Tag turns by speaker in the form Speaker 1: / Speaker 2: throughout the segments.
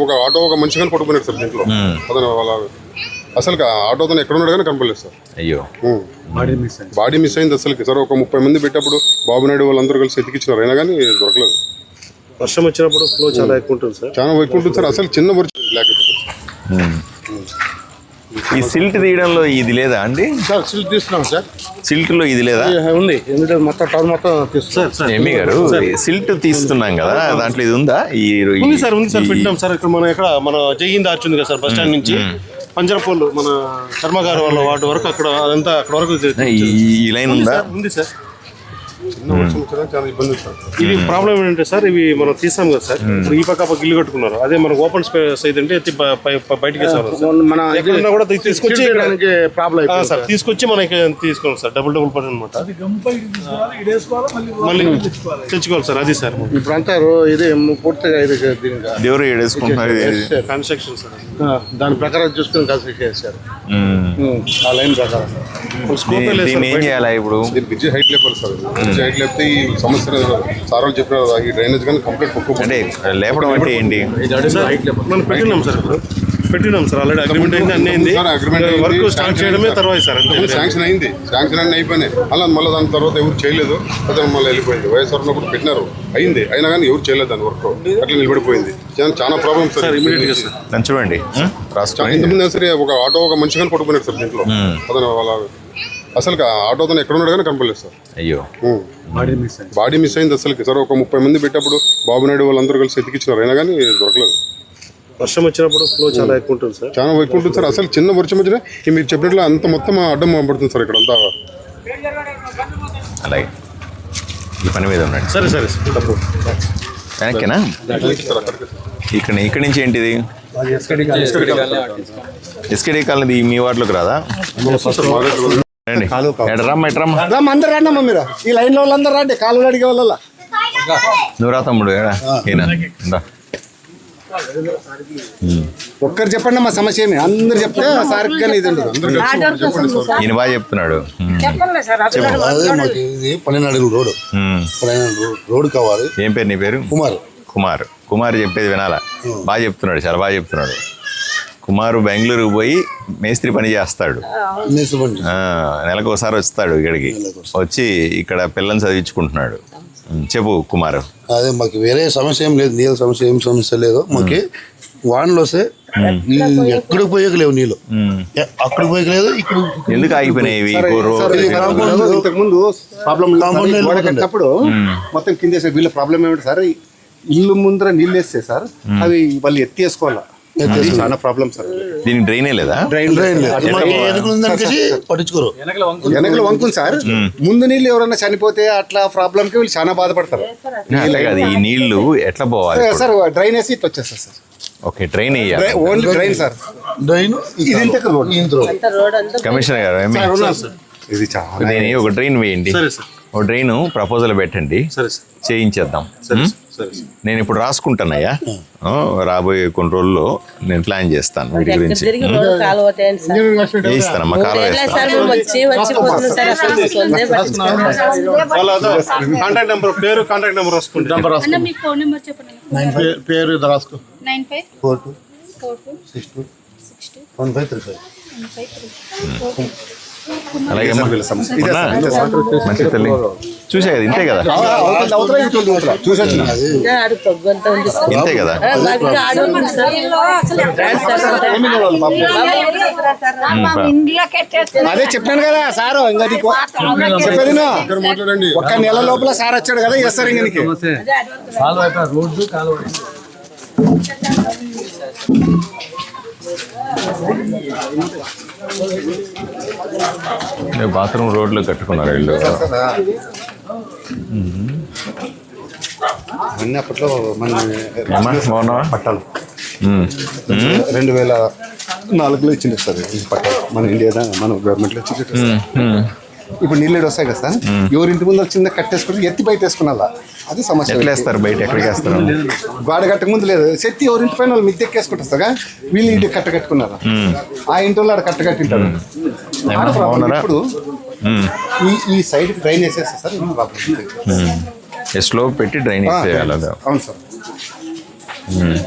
Speaker 1: ఒక ఆటో ఒక మనిషి కానీ పట్టుకున్నాడు సార్ దీంట్లో అతను వాళ్ళ అసలు ఆటో అతను ఎక్కడ ఉన్నాడు కానీ కనపడలేదు సార్.
Speaker 2: అయ్యో
Speaker 1: బాడీ మిస్ అయింది అసలుకి సార్. ఒక 30 మంది పెట్టినప్పుడు బాబునాయుడు వాళ్ళందరూ కలిసి ఎతికిచ్చినారు అయినా కానీ దొరకలేదు.
Speaker 3: వర్షం వచ్చినప్పుడు ఫ్లో చాలా ఎక్కువ ఉంటుంది సార్.
Speaker 1: చాలా ఎక్కువ ఉంటుంది సార్. అసలు చిన్న వర్షం బ్లాక్
Speaker 2: ఈ సిల్ట్ తీయడంలో ఇది లేదా అండి?
Speaker 3: సార్ సిల్ట్ తీస్తున్నాం సార్.
Speaker 2: సిల్ట్ లో ఇది లేదా?
Speaker 3: ఉంది, ఎందుకంటే మొత్తం టౌన్ మొత్తం తీస్తున్నాం.
Speaker 2: ఎమ్మి గారు సిల్ట్ తీస్తున్నాం కదా, దాంట్లో ఇది ఉందా?
Speaker 3: ఉంది సార్, ఉంది సార్, పెట్టినాం సార్. ఇక్కడ మనం ఎక్కడ మన జైహింద్ ఆర్చ్ ఉంది కదా సార్, బస్ స్టాండ్ నుంచి పంజరపల్లి మన కర్మగారు వాళ్ళ వాటి వరకు అక్కడ అదంతా అక్కడ వరకు
Speaker 2: ఈ లైన్ ఉందా?
Speaker 3: ఉంది సార్.
Speaker 1: చిన్న వర్షం వచ్చినా చాలా ఇబ్బంది సార్.
Speaker 3: ఇది ప్రాబ్లం ఏంటంటే సార్, ఇవి మనం తీసాం కదా సార్, ఇప్పుడు ఈ పక్క ఇల్లు కట్టుకున్నారు. అదే మనకు ఓపెన్ స్పేస్ అయితే ఎత్తి బయటకి మన ఎక్కడన్నా కూడా తీసుకొచ్చి ప్రాబ్లం సార్, తీసుకొచ్చి మనకి తీసుకోవాలి సార్. డబుల్ పని అనమాట. మళ్ళీ తెచ్చుకోవాలి సార్. అది సార్ ఇప్పుడంతా ఇది పూర్తిగా ఇది
Speaker 2: దేవుడు ఏడేసుకుంటున్నారు
Speaker 3: కన్స్ట్రక్షన్ సార్. దాని ప్రకారం చూసుకుని కన్స్ట్రక్షన్ చేశారు ఆ లైన్ ప్రకారం.
Speaker 2: ఏం చేయాలి ఇప్పుడు?
Speaker 1: బ్రిడ్జ్ హైట్ లేపాలి సార్. బ్రిడ్జ్ హైట్ లేకపోతే ఈ సమస్య సార్ వాళ్ళు చెప్పినారు కదా, ఈ డ్రైనేజ్ కానీ కంప్లీట్
Speaker 2: అంటే లేపడం అంటే ఏంటి?
Speaker 3: మనం పెట్టినాం సార్, పెట్టినాం సార్, ఆల్రెడీ అగ్రిమెంట్ అయింది, అన్నీ అయింది. వర్క్ స్టార్ట్ చేయడమే తర్వాత సార్.
Speaker 1: శాంక్షన్ అయింది, శాంక్షన్ అన్నీ అయిపోయినాయి. అలా మళ్ళీ దాని తర్వాత ఎవరు చేయలేదు, అతను మళ్ళీ వెళ్ళిపోయింది. వైఎస్ఆర్ ఉన్నప్పుడు పెట్టినారు, అయింది, అయినా కానీ ఎవరు చేయలేదు దాని వర్క్, అట్లా నిలబడిపోయింది. చాలా ప్రాబ్లమ్ సార్. ఇమీడియట్ గా సార్
Speaker 2: చూడండి,
Speaker 1: ఇంతకుముందు సరే ఒక ఆటో ఒక మనిషి కానీ పట్టుకున్నాడు సార్ దీంట్లో అతను వాళ్ళ అసలు ఆటో అతను ఎక్కడ ఉన్నాడు కానీ కనపడలేదు సార్.
Speaker 2: అయ్యో
Speaker 1: బాడీ మిస్ అయింది అసలుకి సార్. ఒక 30 మంది పెట్టినప్పుడు బాబునాయుడు వాళ్ళందరూ కలిసి ఎతికిచ్చినారు అయినా కానీ దొరకలేదు.
Speaker 3: వర్షం వచ్చినప్పుడు ఫ్లో చాలా ఎక్కువ ఉంటుంది సార్.
Speaker 1: చాలా ఎక్కువ ఉంటుంది సార్. అసలు చిన్న వర్షం వచ్చినా మీరు చెప్పినట్లు అంత మొత్తం అడ్డం పడుతుంది సార్ ఇక్కడ అంతా.
Speaker 2: అలాగే ఈ పని మీద ఉన్నాడు.
Speaker 3: సరే సరే తప్పు
Speaker 2: వెనక్కేనా? ఇక్కడ నుంచి ఏంటిది? ఎస్కేడి కాలనీ మీ వార్డులోకి రాదా?
Speaker 4: అందరు రండి అమ్మా, మీరు ఈ లైన్ లో వాళ్ళందరూ రండి, కాలు అడిగే వాళ్ళ.
Speaker 2: నువ్వు రా తమ్ముడు,
Speaker 4: ఒక్కరు చెప్పండి మా సమస్య ఏమి, అందరు చెప్తే సార్
Speaker 2: ఈయన బాగా చెప్తున్నాడు.
Speaker 5: పన్నెండు రోడ్ రోడ్ కావాలి.
Speaker 2: ఏం పేరు నీ పేరు?
Speaker 5: కుమార్.
Speaker 2: కుమార్ చెప్పేది వినాలా? బాగా చెప్తున్నాడు, చాలా బాగా చెప్తున్నాడు. కుమారు బెంగళూరుకు పోయి మేస్త్రి పని చేస్తాడు. నెలకు ఒకసారి వస్తాడు ఇక్కడికి, వచ్చి ఇక్కడ పిల్లల్ని చదివించుకుంటున్నాడు. చెప్పు కుమారు.
Speaker 5: అదే మాకు వేరే సమస్య ఏం లేదు, నీళ్ళ సమస్య ఏం సమస్య లేదు. మాకు వానలు వస్తే ఎక్కడికి పోయకలేవు నీళ్ళు, అక్కడికి పోయకలేదు. ఇక్కడ
Speaker 2: ఎందుకు ఆగిపోయినాయి?
Speaker 4: ఇంతకుముందు ప్రాబ్లం కట్టినప్పుడు మొత్తం కింద వీళ్ళ ప్రాబ్లం ఏమిటి సార్, ఇల్లు ముందర నీళ్ళు వేస్తే సార్ అవి వాళ్ళు ఎత్తేసుకోవాలా, చాలా ప్రాబ్లం సార్.
Speaker 2: దీనికి డ్రైనే లేదా?
Speaker 5: పట్టించుకోరు.
Speaker 4: వెనకలు వంకుంది సార్. ముందు నీళ్ళు ఎవరైనా చనిపోతే అట్లా ప్రాబ్లం కి వీళ్ళు చాలా బాధపడతారు.
Speaker 2: ఈ నీళ్లు ఎట్లా పోవాలి
Speaker 4: సార్? డ్రైన్ వేసి ఇట్లా వచ్చేస్తారు సార్.
Speaker 2: ఓకే, డ్రైన్ వేయాలి.
Speaker 4: Only drain sir.
Speaker 5: Drain
Speaker 2: commissioner గారు
Speaker 4: ఇది చాలా
Speaker 2: నేను ఒక డ్రైన్ వేయండి, ఒక డ్రైన్ ప్రపోజల్ పెట్టండి, చేయించేద్దాం. నేను ఇప్పుడు రాసుకుంటానయ్యా, రాబోయే కొన్ని రోజుల్లో నేను ప్లాన్ చేస్తాను వీటి గురించి. వేయిస్తానమ్మా, కాలువ అలాగే మంచి తల్లి చూసా కదా, ఇంతే కదా, ఇంతే కదా.
Speaker 4: అదే చెప్పాను కదా సార్, చెప్పేది మాట్లాడండి. ఒక్క నెల లోపల సార్ వచ్చాడు కదా, చేస్తారు ఇంక
Speaker 2: బాత్రూమ్ రోడ్లు కట్టుకున్నారు వీళ్ళు.
Speaker 4: అన్ని అప్పట్లో
Speaker 2: బాగున్నావా?
Speaker 4: పట్టాలు 2004లో ఇచ్చింది సార్ పట్టాలు, మన ఇండియా మన గవర్నమెంట్లో ఇచ్చింది. ఇప్పుడు నీళ్ళు వస్తాయి కదా సార్, ఎవరింటి ముందు వచ్చిందో కట్టేసుకుని ఎత్తి బయట వేసుకున్నా, అది సమస్య.
Speaker 2: ఎట్లా వేస్తారు బయట? ఎక్కడికి వేస్తారు?
Speaker 4: గోడ కట్టక ముందు లేదు, శక్తి ఎవరింటి పైన వాళ్ళు మిద్దె ఎక్కేసుకుంటారుగా, వీళ్ళు ఇంటికి కట్టుకున్నారు, ఆ ఇంటి వాళ్ళు ఆడ కట్టింటారు. ఇప్పుడు ఈ సైడ్ డ్రైన్ వేసేస్తారు సార్,
Speaker 2: స్లో పెట్టి డ్రైన్ వేసేయాలి.
Speaker 4: అవును సార్.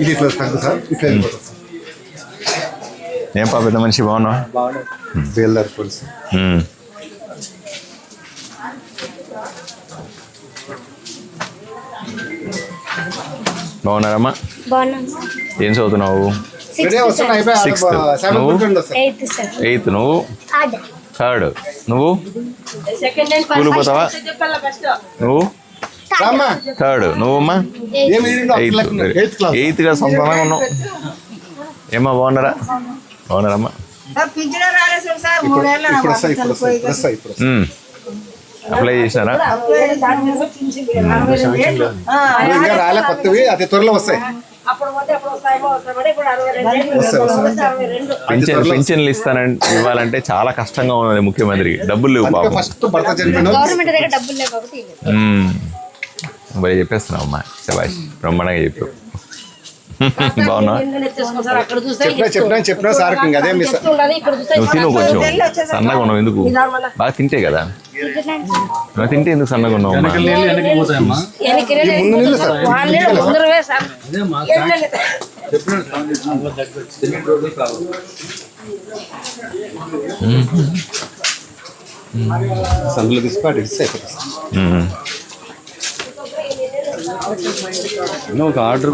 Speaker 4: ఇది ఇట్లా తగ్గు సార్, ఇట్లా వెళ్ళిపోతుంది సార్.
Speaker 2: ఏం పా పెద్ద మనిషి బాగున్నావా?
Speaker 4: బేల్దారి పోలీసు.
Speaker 2: బాగున్నారమ్మా?
Speaker 6: బాగున్నాను సార్.
Speaker 2: ఏం చదువుతున్నావు?
Speaker 4: రెడీ వస్తున్నా, అయిపోయి
Speaker 2: Sixth.
Speaker 4: 7
Speaker 2: నువ్వు?
Speaker 4: కూర్చోండి సార్.
Speaker 6: 8th sir.
Speaker 2: 8th. నువ్వు
Speaker 6: అదే
Speaker 2: 3rd. నువ్వు స్కూల్ పోతావా? నువ్వు
Speaker 4: రామ్మా.
Speaker 2: 3rd. నువ్వమ్మా?
Speaker 4: ఏం reading లో 8th క్లాస్.
Speaker 2: 8th క్లాస్ సొంతంగా ఉన్నావు. ఏమ్మా బాగున్నారా? బాగున్నారమ్మా?
Speaker 4: ఇప్పుడు వస్తాయి.
Speaker 2: అప్లై చేసినారా?
Speaker 4: ఇంకా రాలే, కొత్తవి అతి త్వరలో వస్తాయి.
Speaker 2: పింఛన్లు ఇవ్వాలంటే చాలా కష్టంగా ఉన్నది ముఖ్యమంత్రికి. డబ్బులు లేవు బాబు.
Speaker 4: ఫస్ట్ భర్త చనిపోయిన
Speaker 6: గవర్నమెంట్ దగ్గర డబ్బులు లేవు కాబట్టి
Speaker 2: మరి చెప్పేస్తున్నావు అమ్మా. శభాష్, బ్రహ్మాండంగా చెప్పు. బాగున్నా?
Speaker 4: చెప్పినా సార్ ఇంకా అదే మిస్.
Speaker 2: నువ్వు తిను కొంచెం. సన్నగా ఉన్నావు ఎందుకు? బాగా తింటే కదా. నువ్వు తింటే ఎందుకు సన్నగా ఉన్నావు అమ్మా?
Speaker 4: ముందు నీళ్ళు సార్. సందులో తీసుకోవాలి, మిస్ అయిపోతుంది సార్.
Speaker 2: ఒక ఆర్డర్.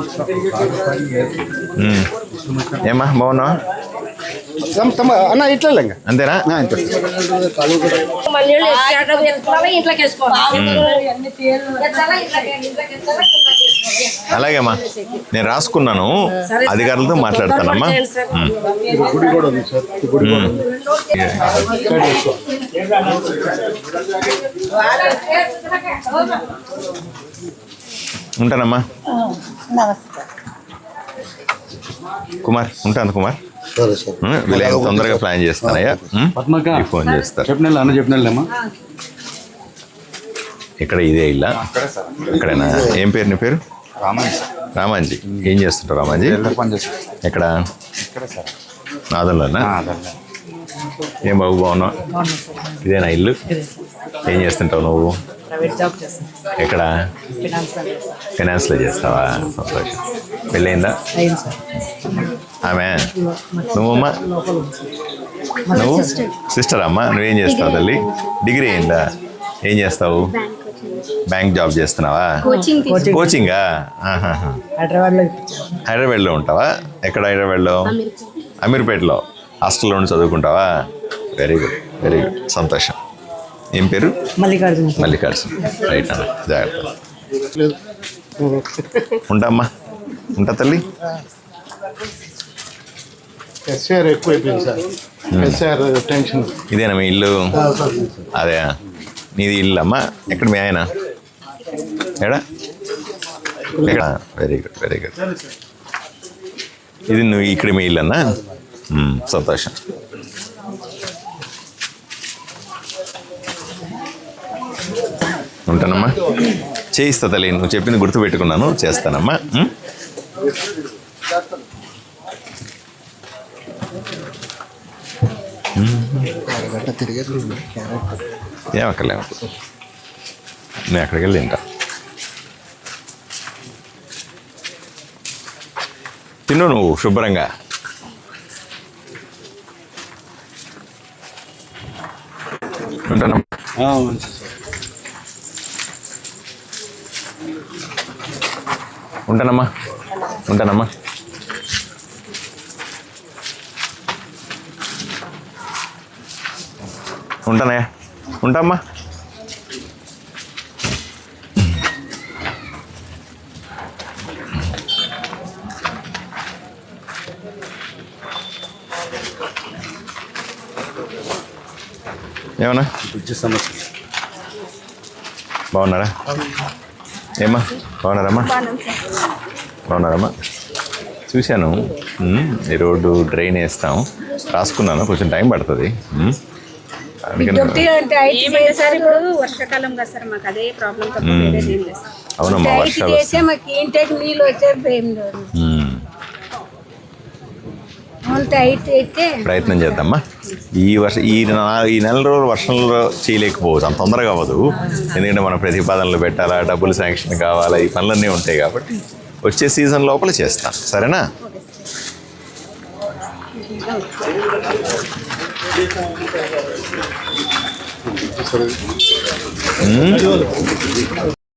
Speaker 2: ఏమ్మా బాగున్నావా?
Speaker 4: అన్న ఇట్లా ఇంకా
Speaker 2: అంతేనా? అలాగేమ్మా, నేను రాసుకున్నాను, అధికారులతో మాట్లాడతానమ్మా.
Speaker 4: గుడి కూడా ఉంది సార్, గుడి కూడా ఉంది.
Speaker 2: ఉంటానమ్మా. కుమార్ ఉంటాను. కుమార్
Speaker 5: సరే సార్.
Speaker 2: వీళ్ళు తొందరగా ప్లాన్ చేస్తానయ్యా. నీకు ఫోన్ చేస్తారు.
Speaker 4: చెప్పినమ్మా.
Speaker 2: ఇక్కడ ఇదే ఇల్లా? ఇక్కడేనా? ఏం పేరు నీ పేరు? రామాంజీ. ఏం చేస్తుంటావు రామాంజీ? ఎక్కడ? నాదంలోనా? ఏం బాబు బాగున్నావు? ఇదేనా ఇల్లు? ఏం చేస్తుంటావు నువ్వు? ఎక్కడ? ఫైనాన్స్లో చేస్తావా? సంతోషం. పెళ్ళయిందా? ఆమె నువ్వమ్మా? నువ్వు సిస్టర్ అమ్మా? నువ్వేం చేస్తావు తల్లి? డిగ్రీ అయిందా? ఏం చేస్తావు? బ్యాంక్ జాబ్ చేస్తున్నావా? కోచింగా? హైదరాబాద్లో ఉంటావా? ఎక్కడ హైదరాబాద్లో? అమీర్పేటలో హాస్టల్లో ఉండి చదువుకుంటావా? వెరీ గుడ్, వెరీ గుడ్, సంతోషం. ఏం పేరు? మల్లికార్జున. రైట్ అన్న, జాగ్రత్త. ఉంటామ్మా. ఉంటా తల్లి.
Speaker 4: ఎస్ఆర్ ఎక్కువైపోయింది సార్. SR tension.
Speaker 2: ఇదేనా మీ ఇల్లు? అదే నీది ఇల్లు అమ్మా. ఎక్కడ మీ ఆయన? ఎక్కడ? Very good, very good. ఇది నువ్వు ఇక్కడ మీ ఇల్లు అన్నా? సంతోషం. ఉంటానమ్మా. చేయిస్తా తల్లి, నువ్వు చెప్పింది గుర్తుపెట్టుకున్నాను, చేస్తానమ్మా. ఏమక్కర్లేము, నేను అక్కడికి వెళ్ళి తింటా. తిను నువ్వు శుభ్రంగా. ఉంటానమ్మా. ఉంటానమ్మా. ఉంటానమ్మా. ఉంటానయ్యా. ఉంటామ్మా. ఏమన్నా
Speaker 4: సమస్య.
Speaker 2: బాగున్నారా? ఏమ్మా బాగున్నారమ్మా? బాగున్నారమ్మా? చూశాను, ఈ రోడ్డు డ్రైన్ వేస్తాం రాసుకున్నాను, కొంచెం టైం పడుతుంది.
Speaker 7: వర్షాకాలం కదా సార్, మాకు అదే ప్రాబ్లం.
Speaker 2: అవునమ్మా, వర్షాలు ప్రయత్నం చేద్దామా. ఈ నెల రోజులు వర్షంలో చేయలేకపోవచ్చు, అంత తొందరగా అవ్వదు. ఎందుకంటే మనం ప్రతిపాదనలు పెట్టాలా, డబ్బులు శాంక్షన్ కావాలా, ఈ పనులన్నీ ఉంటాయి కాబట్టి వచ్చే సీజన్ లోపల చేస్తాను, సరేనా?
Speaker 1: సరే